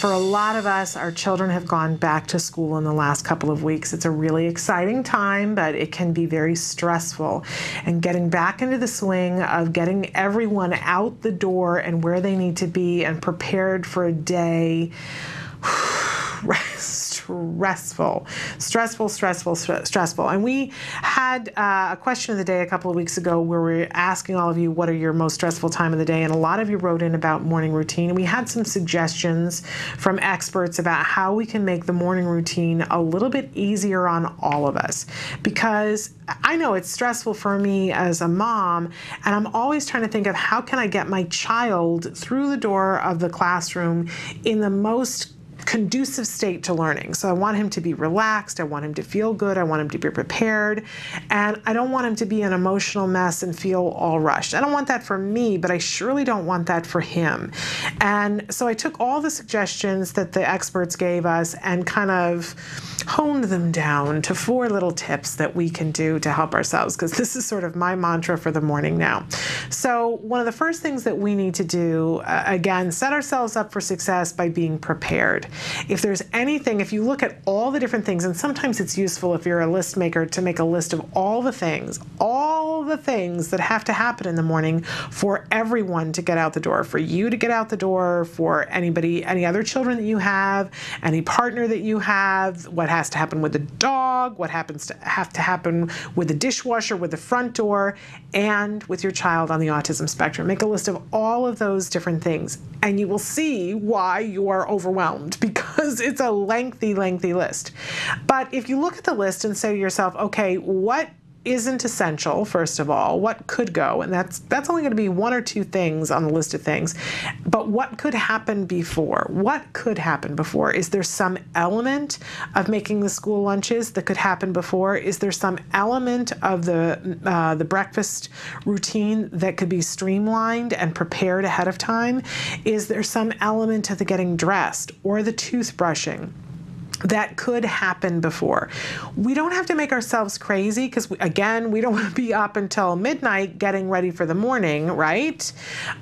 For a lot of us, our children have gone back to school in the last couple of weeks. It's a really exciting time, but it can be very stressful. And getting back into the swing of getting everyone out the door and where they need to be and prepared for a day, stressful. And we had a question of the day a couple of weeks ago where we were asking all of you, what are your most stressful time of the day? And a lot of you wrote in about morning routine. And we had some suggestions from experts about how we can make the morning routine a little bit easier on all of us. Because I know it's stressful for me as a mom, and I'm always trying to think of how can I get my child through the door of the classroom in the most conducive state to learning. So I want him to be relaxed, I want him to feel good, I want him to be prepared, and I don't want him to be an emotional mess and feel all rushed. I don't want that for me, but I surely don't want that for him. And so I took all the suggestions that the experts gave us and kind of honed them down to 4 little tips that we can do to help ourselves, because this is sort of my mantra for the morning now. So one of the first things that we need to do, again, set ourselves up for success by being prepared. If there's anything, if you look at all the different things, and sometimes it's useful if you're a list maker to make a list of all the things that have to happen in the morning for everyone to get out the door, for you to get out the door, for anybody, any other children that you have, any partner that you have, what has to happen with the dog, what have to happen with the dishwasher, with the front door, and with your child on the autism spectrum. Make a list of all of those different things, and you will see why you are overwhelmed, because it's a lengthy list. But if you look at the list and say to yourself, okay, what isn't essential, first of all, what could go, and that's only going to be 1 or 2 things on the list of things, but what could happen before? What could happen before? Is there some element of making the school lunches that could happen before? Is there some element of the breakfast routine that could be streamlined and prepared ahead of time? Is there some element of the getting dressed or the toothbrushing that could happen before? We don't have to make ourselves crazy, because again, we don't want to be up until midnight getting ready for the morning, right?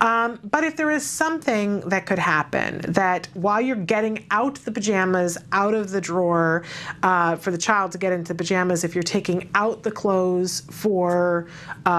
But if there is something that could happen, that while you're getting out the pajamas out of the drawer for the child to get into the pajamas, if you're taking out the clothes for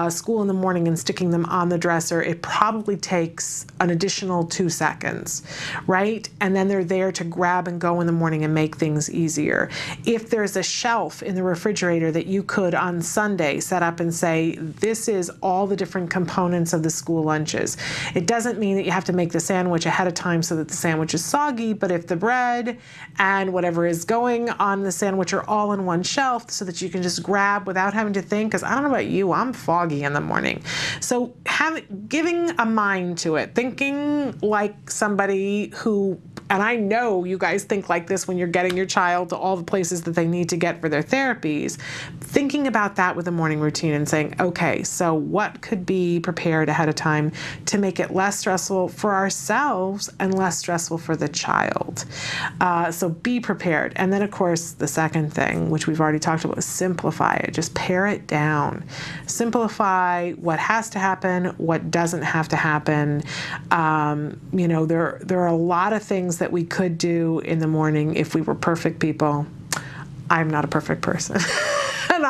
school in the morning and sticking them on the dresser, it probably takes an additional 2 seconds, right? And then they're there to grab and go in the morning and make things easier. If there's a shelf in the refrigerator that you could on Sunday set up and say, this is all the different components of the school lunches. It doesn't mean that you have to make the sandwich ahead of time so that the sandwich is soggy, but if the bread and whatever is going on the sandwich are all in one shelf so that you can just grab without having to think, because I don't know about you, I'm foggy in the morning. So giving a mind to it, thinking like somebody who, and I know you guys think like this when you're getting your child to all the places that they need to get for their therapies, thinking about that with a morning routine and saying, okay, so what could be prepared ahead of time to make it less stressful for ourselves and less stressful for the child? So be prepared. And then, of course, the second thing, which we've already talked about, is simplify it. Just pare it down. Simplify what has to happen, what doesn't have to happen. You know, there are a lot of things that we could do in the morning if we were perfect people. I'm not a perfect person. And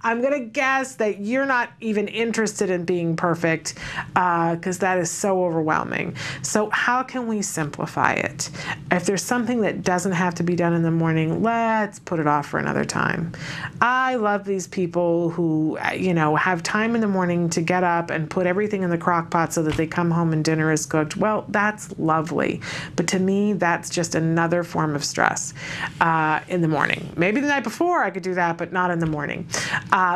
I'm going to guess that you're not even interested in being perfect, because that is so overwhelming. So how can we simplify it? If there's something that doesn't have to be done in the morning, let's put it off for another time. I love these people who, you know, have time in the morning to get up and put everything in the crock pot so that they come home and dinner is cooked. Well, that's lovely. But to me, that's just another form of stress in the morning. Maybe the night before I could do that, but not in the morning.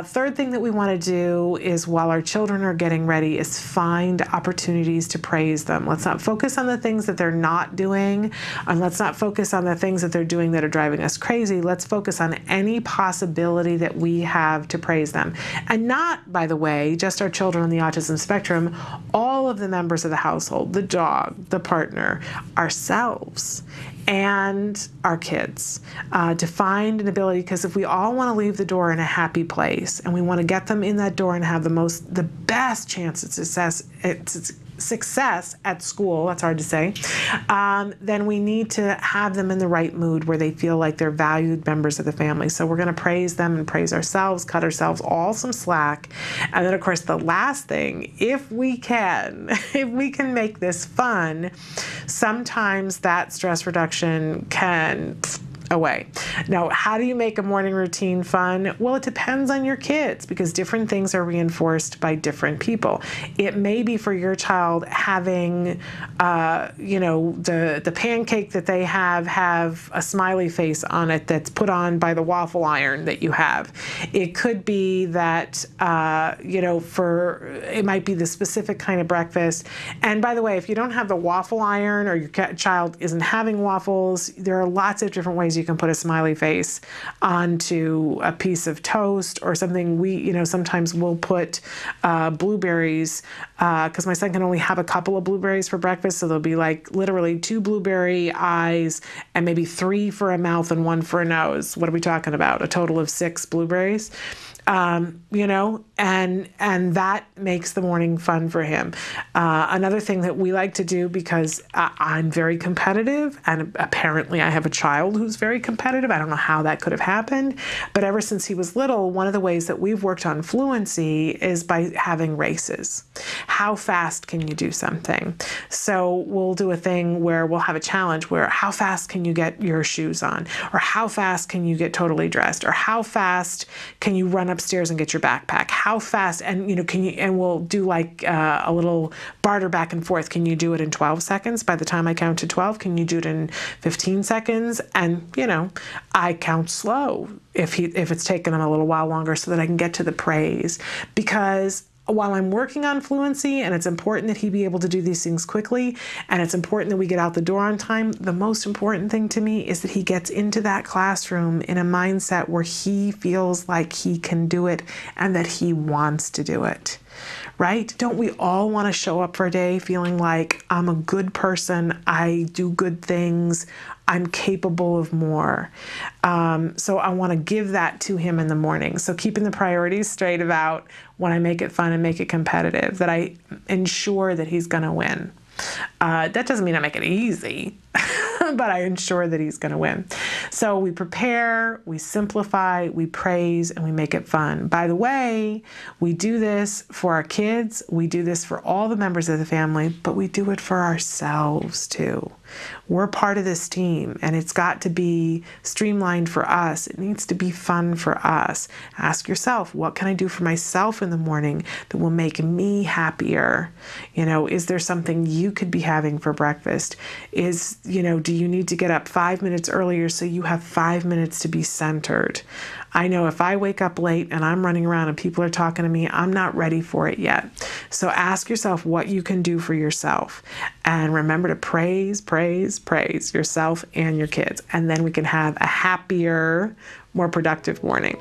Third thing that we want to do is, while our children are getting ready, is find opportunities to praise them. Let's not focus on the things that they're not doing, and let's not focus on the things that they're doing that are driving us crazy. Let's focus on any possibility that we have to praise them. And not, by the way, just our children on the autism spectrum, all of the members of the household, the dog, the partner, ourselves, and our kids, to find an ability, because if we all want to leave the door in a happy place and we want to get them in that door and have the best chance at success at school, that's hard to say, then we need to have them in the right mood where they feel like they're valued members of the family. So we're going to praise them and praise ourselves, cut ourselves all some slack. And then, of course, the last thing, if we can make this fun, sometimes that stress reduction can away. Now, how do you make a morning routine fun? Well, it depends on your kids because different things are reinforced by different people. It may be for your child having, the pancake that they have a smiley face on it that's put on by the waffle iron that you have. It could be that, it might be the specific kind of breakfast. And by the way, if you don't have the waffle iron or your child isn't having waffles, there are lots of different ways you can put a smiley face onto a piece of toast or something. Sometimes we'll put blueberries because my son can only have a couple of blueberries for breakfast. So there'll be like literally 2 blueberry eyes and maybe 3 for a mouth and 1 for a nose. What are we talking about? A total of 6 blueberries. And that makes the morning fun for him. Another thing that we like to do, because I'm very competitive and apparently I have a child who's very competitive. I don't know how that could have happened, but ever since he was little, one of the ways that we've worked on fluency is by having races. How fast can you do something? So we'll do a thing where we'll have a challenge where how fast can you get your shoes on? Or how fast can you get totally dressed? Or how fast can you run upstairs and get your backpack? How fast, and we'll do like a little barter back and forth. Can you do it in 12 seconds? By the time I count to 12, can you do it in 15 seconds? And I count slow if it's taken him a little while longer so that I can get to the praise. Because while I'm working on fluency and it's important that he be able to do these things quickly and it's important that we get out the door on time, the most important thing to me is that he gets into that classroom in a mindset where he feels like he can do it and that he wants to do it. Right? Don't we all want to show up for a day feeling like I'm a good person, I do good things, I'm capable of more. So I want to give that to him in the morning. So keeping the priorities straight about when I make it fun and make it competitive, that I ensure that he's going to win. That doesn't mean I make it easy, but I ensure that he's going to win. So we prepare, we simplify, we praise, and we make it fun. By the way, we do this for our kids, we do this for all the members of the family, but we do it for ourselves too. We're part of this team, and it's got to be streamlined for us. It needs to be fun for us. Ask yourself, what can I do for myself in the morning that will make me happier? Is there something you could be having for breakfast? Do you need to get up 5 minutes earlier so you have 5 minutes to be centered? I know if I wake up late and I'm running around and people are talking to me, I'm not ready for it yet. So ask yourself what you can do for yourself. And remember to praise yourself and your kids. And then we can have a happier, more productive morning.